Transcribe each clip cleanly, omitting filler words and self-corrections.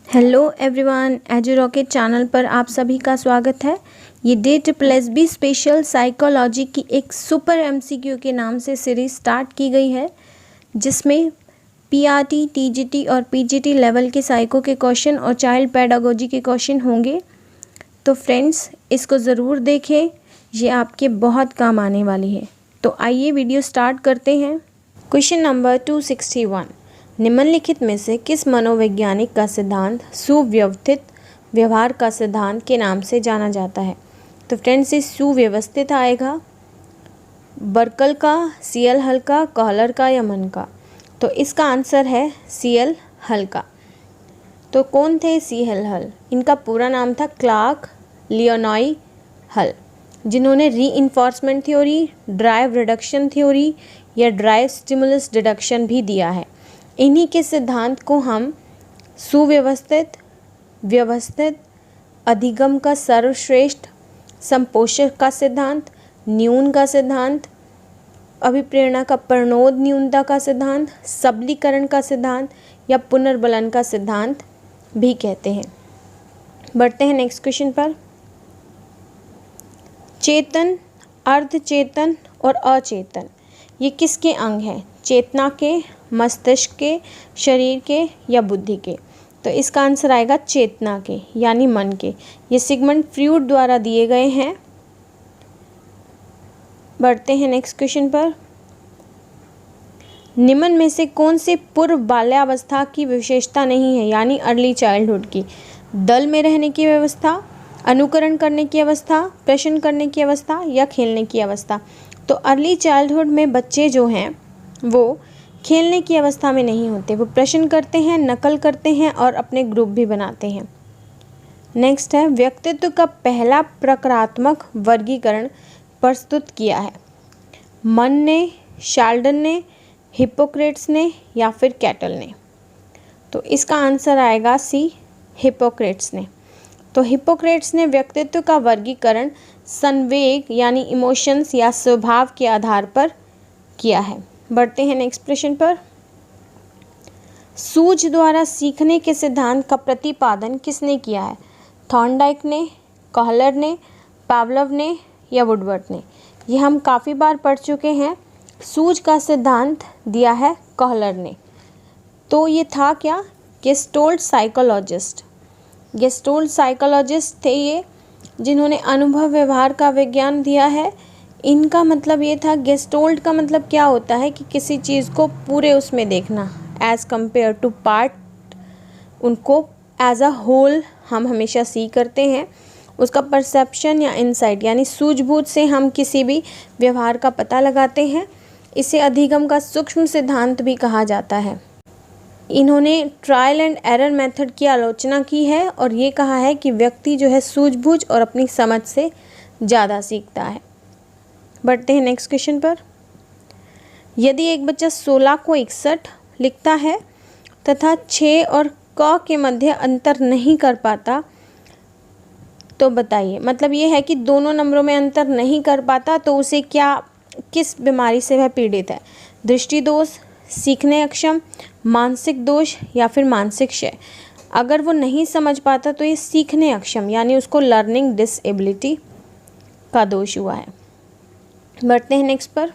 Hello everyone, edu rocket channel पर आप सभी का स्वागत है। ये DSSB स्पेशल साइकोलॉजी की एक सुपर MCQ के नाम से सीरीज स्टार्ट की गई है, जिसमें PRT, TGT और PGT लेवल के साइको के क्वेश्चन और चाइल्ड पेडागोजी के क्वेश्चन होंगे। तो फ्रेंड्स, इसको ज़रूर देखें, ये आपके बहुत काम आने वाली है। तो आइए वीडियो स्टार्ट करते हैं। क्वेश्चन नंबर 261, निम्नलिखित में से किस मनोवैज्ञानिक का सिद्धांत सुव्यवस्थित व्यवहार का सिद्धांत के नाम से जाना जाता है? तो फ्रेंड्स, ये सुव्यवस्थित आएगा, बर्कल का, CL हल का, कहलर का या मन का? तो इसका आंसर है CL हल का। तो कौन थे CL हल? इनका पूरा नाम था क्लार्क लियोनॉय हल, जिन्होंने reinforcement theory, drive reduction theory या ड्राइव स्टिमुलस डिडक्शन भी दिया है। इन्हीं के सिद्धांत को हम सुव्यवस्थित, व्यवस्थित, अधिगम का सर्वश्रेष्ठ, संपोषक का सिद्धांत, न्यून का सिद्धांत, अभिप्रेरणा का प्रणोद न्यूनता का सिद्धांत, सबलीकरण का सिद्धांत या पुनर्बलन का सिद्धांत भी कहते हैं। बढ़ते हैं नेक्स्ट क्वेश्चन पर। चेतन, अर्धचेतन और अचेतन ये किसके अंग हैं? चेतना के, मस्तिष्क के, शरीर के या बुद्धि के? तो इसका आंसर आएगा चेतना के, यानी मन के। ये सिगमंड फ्रॉइड द्वारा दिए गए हैं। बढ़ते हैं नेक्स्ट क्वेश्चन पर। निम्न में से कौन से पूर्व बाल्यावस्था की विशेषता नहीं है, यानी अर्ली चाइल्डहुड की? दल में रहने की व्यवस्था, अनुकरण करने की अवस्था, प्रश्न करने की अवस्था या खेलने की अवस्था? तो अर्ली चाइल्डहुड में बच्चे जो हैं वो खेलने की अवस्था में नहीं होते, वो प्रश्न करते हैं, नकल करते हैं और अपने ग्रुप भी बनाते हैं। नेक्स्ट है, व्यक्तित्व का पहला प्रकारात्मक वर्गीकरण प्रस्तुत किया है? मन ने, शाल्डन ने, हिप्पोक्रेट्स ने या फिर कैटल ने? तो इसका आंसर आएगा C, हिप्पोक्रेट्स ने। तो हिप्पोक्रेट्स ने व्यक्तित्व का वर्गीकरण संवेग यानी इमोशंस या स्वभाव के आधार पर किया है। बढ़ते हैं नेक्स्ट प्रश्न पर। सूझ द्वारा सीखने के सिद्धांत का प्रतिपादन किसने किया है? थॉर्नडाइक ने, कहलर ने, पावलोव ने या वुडवर्थ ने? ये हम काफ़ी बार पढ़ चुके हैं। सूझ का सिद्धांत दिया है कहलर ने। तो ये था क्या? गेस्टोल्ट साइकोलॉजिस्ट। गेस्टोल्ट साइकोलॉजिस्ट थे ये, जिन्होंने अनुभव व्यवहार का विज्ञान दिया है। इनका मतलब ये था, गेस्टोल्ट का मतलब क्या होता है कि किसी चीज़ को पूरे उसमें देखना, एज़ कम्पेयर टू पार्ट, उनको एज अ होल हम हमेशा सी करते हैं। उसका परसेप्शन या इंसाइट यानी सूझबूझ से हम किसी भी व्यवहार का पता लगाते हैं। इसे अधिगम का सूक्ष्म सिद्धांत भी कहा जाता है। इन्होंने ट्रायल एंड एरर मेथड की आलोचना की है और ये कहा है कि व्यक्ति जो है सूझबूझ और अपनी समझ से ज़्यादा सीखता है। बढ़ते हैं नेक्स्ट क्वेश्चन पर। यदि एक बच्चा 16 को 61 लिखता है तथा 6 और क के मध्य अंतर नहीं कर पाता, तो बताइए, मतलब ये है कि दोनों नंबरों में अंतर नहीं कर पाता, तो उसे किस बीमारी से वह पीड़ित है? दृष्टि दोष, सीखने अक्षम, मानसिक दोष या फिर मानसिक क्षय? अगर वो नहीं समझ पाता तो ये सीखने अक्षम यानी उसको लर्निंग डिसेबिलिटी का दोष हुआ है। बढ़ते हैं नेक्स्ट पर।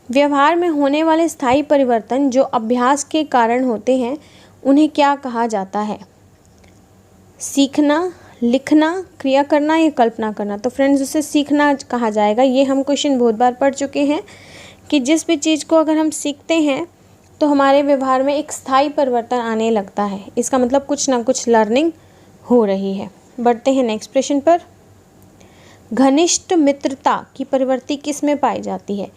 व्यवहार में होने वाले स्थायी परिवर्तन जो अभ्यास के कारण होते हैं, उन्हें क्या कहा जाता है? सीखना, लिखना, क्रिया करना या कल्पना करना? तो फ्रेंड्स, उसे सीखना कहा जाएगा। ये हम क्वेश्चन बहुत बार पढ़ चुके हैं कि जिस भी चीज़ को अगर हम सीखते हैं तो हमारे व्यवहार में एक स्थायी परिवर्तन आने लगता है। इसका मतलब कुछ ना कुछ लर्निंग हो रही है। बढ़ते हैं नेक्स्ट प्रश्न पर। घनिष्ठ मित्रता की प्रवृत्ति किस में पाई जाती है?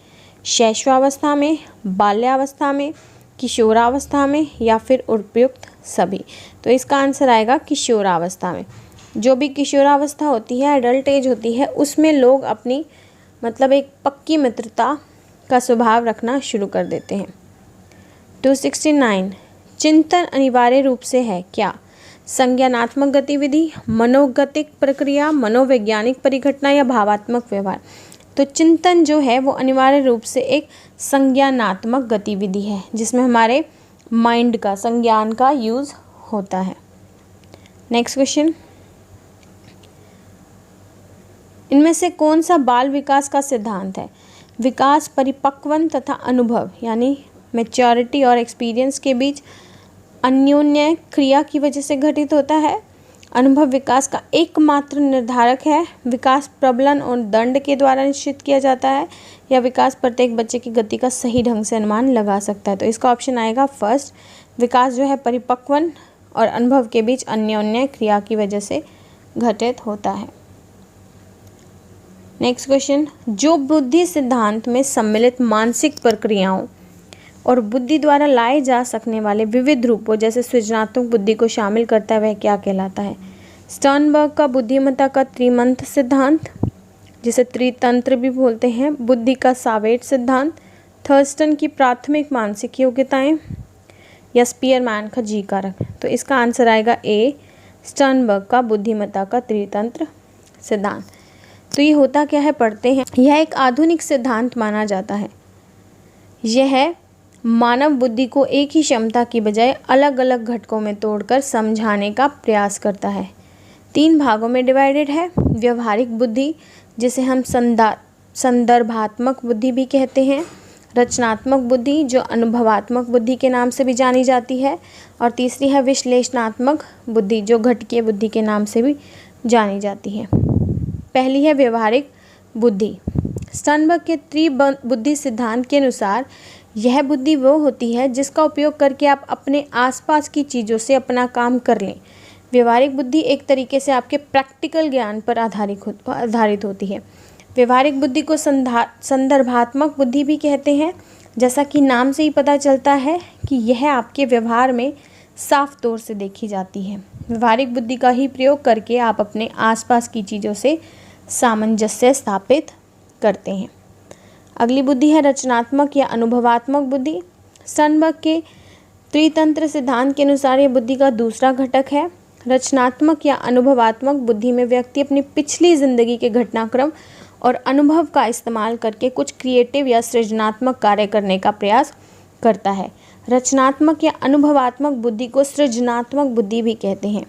शैशवावस्था में, बाल्यावस्था में, किशोरावस्था में या फिर उपयुक्त सभी? तो इसका आंसर आएगा किशोरावस्था में। जो भी किशोरावस्था होती है, एडल्ट एज होती है, उसमें लोग अपनी मतलब एक पक्की मित्रता का स्वभाव रखना शुरू कर देते हैं। 269, चिंतन अनिवार्य रूप से है क्या? संज्ञानात्मक गतिविधि, मनोगतिक प्रक्रिया, मनोवैज्ञानिक परिघटना या भावात्मक व्यवहार? तो चिंतन जो है वो अनिवार्य रूप से एक संज्ञानात्मक गतिविधि है, जिसमें हमारे माइंड का, संज्ञान का यूज़ होता है। नेक्स्ट क्वेश्चन, इनमें से कौन सा बाल विकास का सिद्धांत है? विकास परिपक्वन तथा अनुभव यानी मैच्योरिटी और एक्सपीरियंस के बीच अन्योन्य क्रिया की वजह से घटित होता है। अनुभव विकास का एकमात्र निर्धारक है। विकास प्रबलन और दंड के द्वारा निश्चित किया जाता है, या विकास प्रत्येक बच्चे की गति का सही ढंग से अनुमान लगा सकता है। तो इसका ऑप्शन आएगा फर्स्ट, विकास जो है परिपक्वन और अनुभव के बीच अन्योन्य क्रिया की वजह से घटित होता है। नेक्स्ट क्वेश्चन, जो बुद्धि सिद्धांत में सम्मिलित मानसिक प्रक्रियाओं और बुद्धि द्वारा लाए जा सकने वाले विविध रूपों जैसे सृजनात्मक बुद्धि को शामिल करता है वह क्या कहलाता है? स्टर्नबर्ग का बुद्धिमत्ता का त्रिमंत्र सिद्धांत, जिसे त्रितंत्र भी बोलते हैं, बुद्धि का सावेट सिद्धांत, थर्स्टन की प्राथमिक मानसिक योग्यताएं, या स्पीयरमैन का जी कारक। तो इसका आंसर आएगा ए, स्टर्नबर्ग का बुद्धिमत्ता का त्रितंत्र सिद्धांत। तो ये होता क्या है, पढ़ते हैं। यह एक आधुनिक सिद्धांत माना जाता है। यह मानव बुद्धि को एक ही क्षमता की बजाय अलग अलग घटकों में तोड़कर समझाने का प्रयास करता है। 3 भागों में डिवाइडेड है। व्यवहारिक बुद्धि, जिसे हम संदर्भात्मक बुद्धि भी कहते हैं, रचनात्मक बुद्धि जो अनुभवात्मक बुद्धि के नाम से भी जानी जाती है, और तीसरी है विश्लेषणात्मक बुद्धि जो घटकीय बुद्धि के नाम से भी जानी जाती है। पहली है व्यवहारिक बुद्धि। स्टर्नबर्ग के त्रिबुद्धि सिद्धांत के अनुसार यह बुद्धि वो होती है जिसका उपयोग करके आप अपने आसपास की चीज़ों से अपना काम कर लें। व्यवहारिक बुद्धि एक तरीके से आपके प्रैक्टिकल ज्ञान पर आधारित होती है। व्यवहारिक बुद्धि को संदर्भात्मक बुद्धि भी कहते हैं, जैसा कि नाम से ही पता चलता है कि यह आपके व्यवहार में साफ तौर से देखी जाती है। व्यवहारिक बुद्धि का ही प्रयोग करके आप अपने आसपास की चीज़ों से सामंजस्य स्थापित करते हैं। अगली बुद्धि है रचनात्मक या अनुभवात्मक बुद्धि। स्टर्नबर्ग के त्रितंत्र सिद्धांत के अनुसार यह बुद्धि का दूसरा घटक है। रचनात्मक या अनुभवात्मक बुद्धि में व्यक्ति अपनी पिछली जिंदगी के घटनाक्रम और अनुभव का इस्तेमाल करके कुछ क्रिएटिव या सृजनात्मक कार्य करने का प्रयास करता है। रचनात्मक या अनुभवात्मक बुद्धि को सृजनात्मक बुद्धि भी कहते हैं।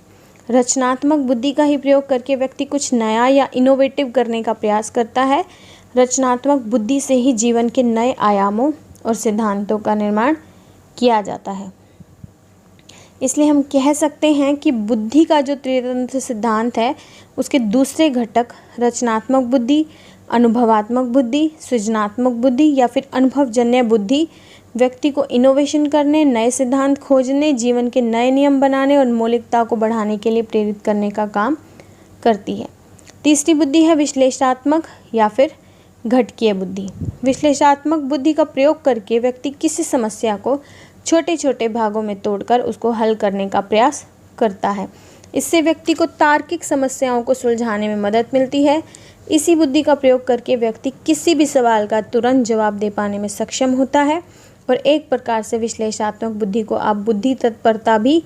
रचनात्मक बुद्धि का ही प्रयोग करके व्यक्ति कुछ नया या इनोवेटिव करने का प्रयास करता है। रचनात्मक बुद्धि से ही जीवन के नए आयामों और सिद्धांतों का निर्माण किया जाता है। इसलिए हम कह सकते हैं कि बुद्धि का जो त्रितंत्र सिद्धांत है उसके दूसरे घटक रचनात्मक बुद्धि, अनुभवात्मक बुद्धि, सृजनात्मक बुद्धि या फिर अनुभवजन्य बुद्धि व्यक्ति को इनोवेशन करने, नए सिद्धांत खोजने, जीवन के नए नियम बनाने और मौलिकता को बढ़ाने के लिए प्रेरित करने का काम करती है। तीसरी बुद्धि है विश्लेषणात्मक या फिर घटकीय बुद्धि। विश्लेषणात्मक बुद्धि का प्रयोग करके व्यक्ति किसी समस्या को छोटे छोटे भागों में तोड़कर उसको हल करने का प्रयास करता है। इससे व्यक्ति को तार्किक समस्याओं को सुलझाने में मदद मिलती है। इसी बुद्धि का प्रयोग करके व्यक्ति किसी भी सवाल का तुरंत जवाब दे पाने में सक्षम होता है। और एक प्रकार से विश्लेषणात्मक बुद्धि को आप बुद्धि तत्परता भी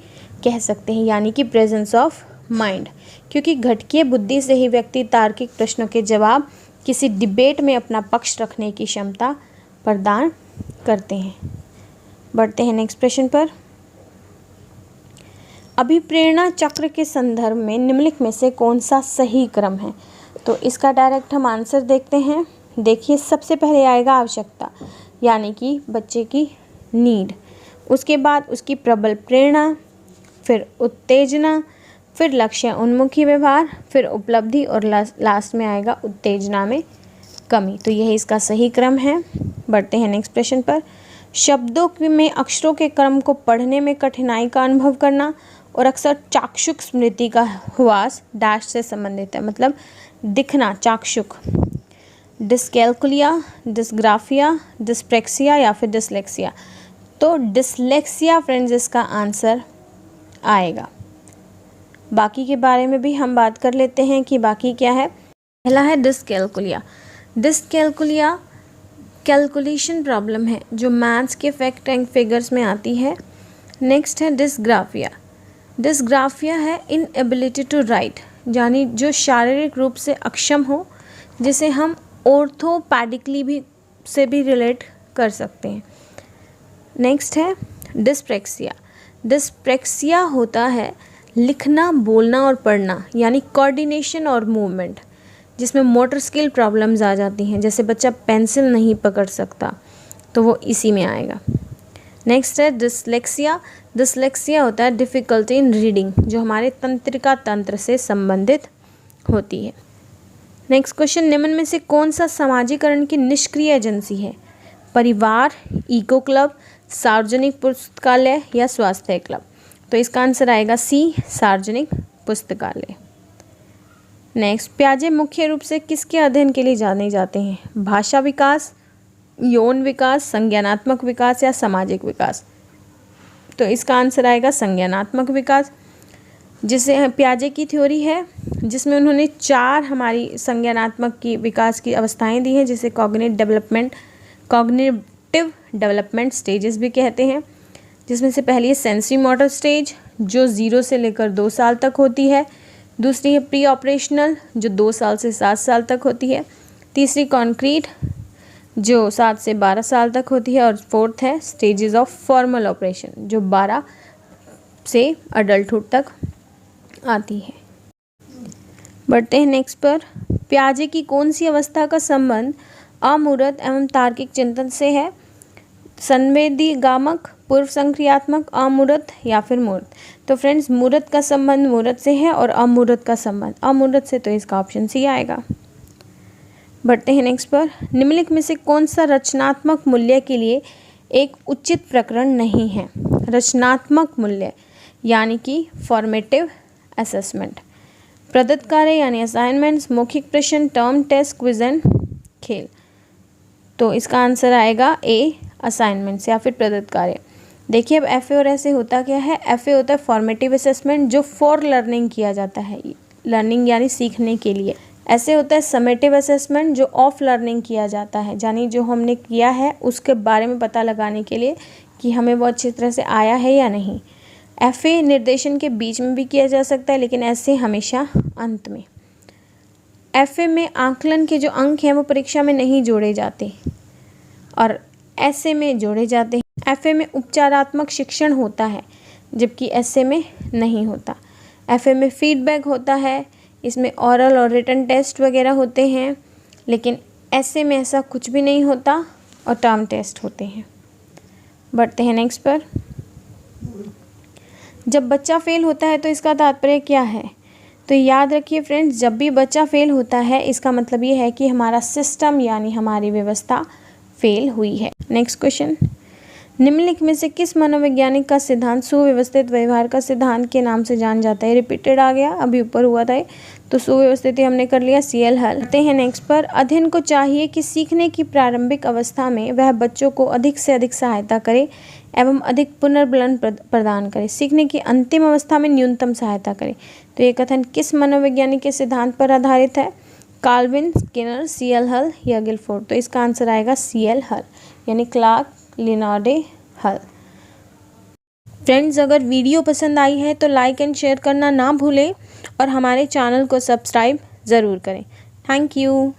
कह सकते हैं, यानी कि प्रेजेंस ऑफ माइंड, क्योंकि घटकीय बुद्धि से ही व्यक्ति तार्किक प्रश्नों के जवाब किसी डिबेट में अपना पक्ष रखने की क्षमता प्रदान करते हैं। बढ़ते हैं नेक्स्ट प्रश्न पर। अभिप्रेरणा चक्र के संदर्भ में निम्नलिखित में से कौन सा सही क्रम है? तो इसका डायरेक्ट हम आंसर देखते हैं। देखिए, सबसे पहले आएगा आवश्यकता, यानी कि बच्चे की नीड, उसके बाद उसकी प्रबल प्रेरणा, फिर उत्तेजना, फिर लक्ष्य उन्मुखी व्यवहार, फिर उपलब्धि और लास्ट में आएगा उत्तेजना में कमी। तो यही इसका सही क्रम है। बढ़ते हैं नेक्स्ट प्रश्न पर। शब्दों में अक्षरों के क्रम को पढ़ने में कठिनाई का अनुभव करना और अक्सर चाक्षुष स्मृति का ह्रास डैश से संबंधित है, मतलब दिखना, चाक्षुष। डिस्कैल्कुलिया, डिस्ग्राफिया, डिस्प्रेक्सिया या फिर डिसलेक्सिया। तो डिसलेक्सिया फ्रेंड्स इसका आंसर आएगा। बाकी के बारे में भी हम बात कर लेते हैं कि बाकी क्या है। पहला है डिस्कैल्कुलिया। डिस्कैल्कुलिया कैलकुलेशन प्रॉब्लम है जो मैथ्स के फैक्ट एंड फिगर्स में आती है। नेक्स्ट है डिस्ग्राफिया। डिस्ग्राफिया है इनएबिलिटी टू राइट, यानी जो शारीरिक रूप से अक्षम हो, जिसे हम ऑर्थोपेडिकली भी से भी रिलेट कर सकते हैं। नेक्स्ट है डिस्प्रेक्सिया। डिस्प्रेक्सिया होता है लिखना, बोलना और पढ़ना यानी कोऑर्डिनेशन और मूवमेंट, जिसमें मोटर स्किल प्रॉब्लम्स आ जाती हैं, जैसे बच्चा पेंसिल नहीं पकड़ सकता तो वो इसी में आएगा। नेक्स्ट है डिसलेक्सिया। डिसलेक्सिया होता है डिफ़िकल्टी इन रीडिंग, जो हमारे तंत्रिका तंत्र से संबंधित होती है। नेक्स्ट क्वेश्चन, निम्न में से कौन सा समाजीकरण की निष्क्रिय एजेंसी है? परिवार, इको क्लब, सार्वजनिक पुस्तकालय या स्वास्थ्य क्लब? तो इसका आंसर आएगा सी, सार्वजनिक पुस्तकालय। नेक्स्ट, पियाजे मुख्य रूप से किसके अध्ययन के लिए जाने जाते हैं? भाषा विकास, यौन विकास, संज्ञानात्मक विकास या सामाजिक विकास? तो इसका आंसर आएगा संज्ञानात्मक विकास, जिसे पियाजे की थ्योरी है, जिसमें उन्होंने 4 हमारी संज्ञानात्मक की विकास की अवस्थाएं दी हैं, जिसे कॉग्निटिव डेवलपमेंट स्टेजेस भी कहते हैं, जिसमें से पहली है सेंसरी मोटर स्टेज, जो 0 से लेकर 2 साल तक होती है। दूसरी है प्री ऑपरेशनल, जो 2 साल से 7 साल तक होती है। तीसरी कॉन्क्रीट, जो 7 से 12 साल तक होती है। और फोर्थ है स्टेजेस ऑफ फॉर्मल ऑपरेशन, जो 12 से अडल्टहुड तक आती है। बढ़ते हैं नेक्स्ट पर। पियाजे की कौन सी अवस्था का संबंध अमूर्त एवं तार्किक चिंतन से है? संवेदीगामक, पूर्व संक्रियात्मक, अमूर्त या फिर मूर्त? तो फ्रेंड्स, मूर्त का संबंध मूर्त से है और अमूर्त का संबंध अमूर्त से, तो इसका ऑप्शन सी आएगा। बढ़ते हैं नेक्स्ट पर। निम्नलिखित में से कौन सा रचनात्मक मूल्य के लिए एक उचित प्रकरण नहीं है? रचनात्मक मूल्य यानी कि फॉर्मेटिव असेसमेंट, प्रदत्त कार्य यानी असाइनमेंट्स, मौखिक प्रश्न, टर्म टेस्ट, क्विज एंड खेल? तो इसका आंसर आएगा ए, असाइनमेंट्स या फिर प्रदत्त कार्य। देखिए, अब एफ ए और ऐसे होता क्या है? एफ ए होता है फॉर्मेटिव असेसमेंट, जो फॉर लर्निंग किया जाता है, लर्निंग यानी सीखने के लिए। ऐसे होता है समेटिव असेसमेंट, जो ऑफ लर्निंग किया जाता है, यानी जो हमने किया है उसके बारे में पता लगाने के लिए कि हमें वो अच्छी तरह से आया है या नहीं। एफ ए निर्देशन के बीच में भी किया जा सकता है, लेकिन ऐसे हमेशा अंत में। एफ ए में आकलन के जो अंक हैं वो परीक्षा में नहीं जोड़े जाते और ऐसे में जोड़े जाते हैं। एफ ए में उपचारात्मक शिक्षण होता है, जबकि ऐसे में नहीं होता। एफ ए में फीडबैक होता है, इसमें ऑरल और रिटन टेस्ट वगैरह होते हैं, लेकिन ऐसे में ऐसा कुछ भी नहीं होता और टर्म टेस्ट होते हैं। बढ़ते हैं नेक्स्ट पर। जब बच्चा फेल होता है तो इसका तात्पर्य क्या है? तो याद रखिए फ्रेंड्स, जब भी बच्चा फेल होता है इसका मतलब ये है कि हमारा सिस्टम यानी हमारी व्यवस्था फेल हुई है। नेक्स्ट क्वेश्चन, निम्नलिखित में से किस मनोवैज्ञानिक का सिद्धांत सुव्यवस्थित व्यवहार का सिद्धांत के नाम से जान जाता है? रिपीटेड आ गया, अभी ऊपर हुआ था, तो सुव्यवस्थित हमने कर लिया, CL हल। करते हैं नेक्स्ट पर। अध्ययन को चाहिए कि सीखने की प्रारंभिक अवस्था में वह बच्चों को अधिक से अधिक सहायता करे एवं अधिक पुनर्बलन प्रदान करे, सीखने की अंतिम अवस्था में न्यूनतम सहायता करे। तो ये कथन किस मनोवैज्ञानिक के सिद्धांत पर आधारित है? कार्विन, स्किनर, CL हल या गिलफोर्ड? तो इसका आंसर आएगा CL हल, यानी क्लार्क लिनार्डे हल। फ्रेंड्स, अगर वीडियो पसंद आई है तो लाइक एंड शेयर करना ना भूलें और हमारे चैनल को सब्सक्राइब ज़रूर करें। Thank you.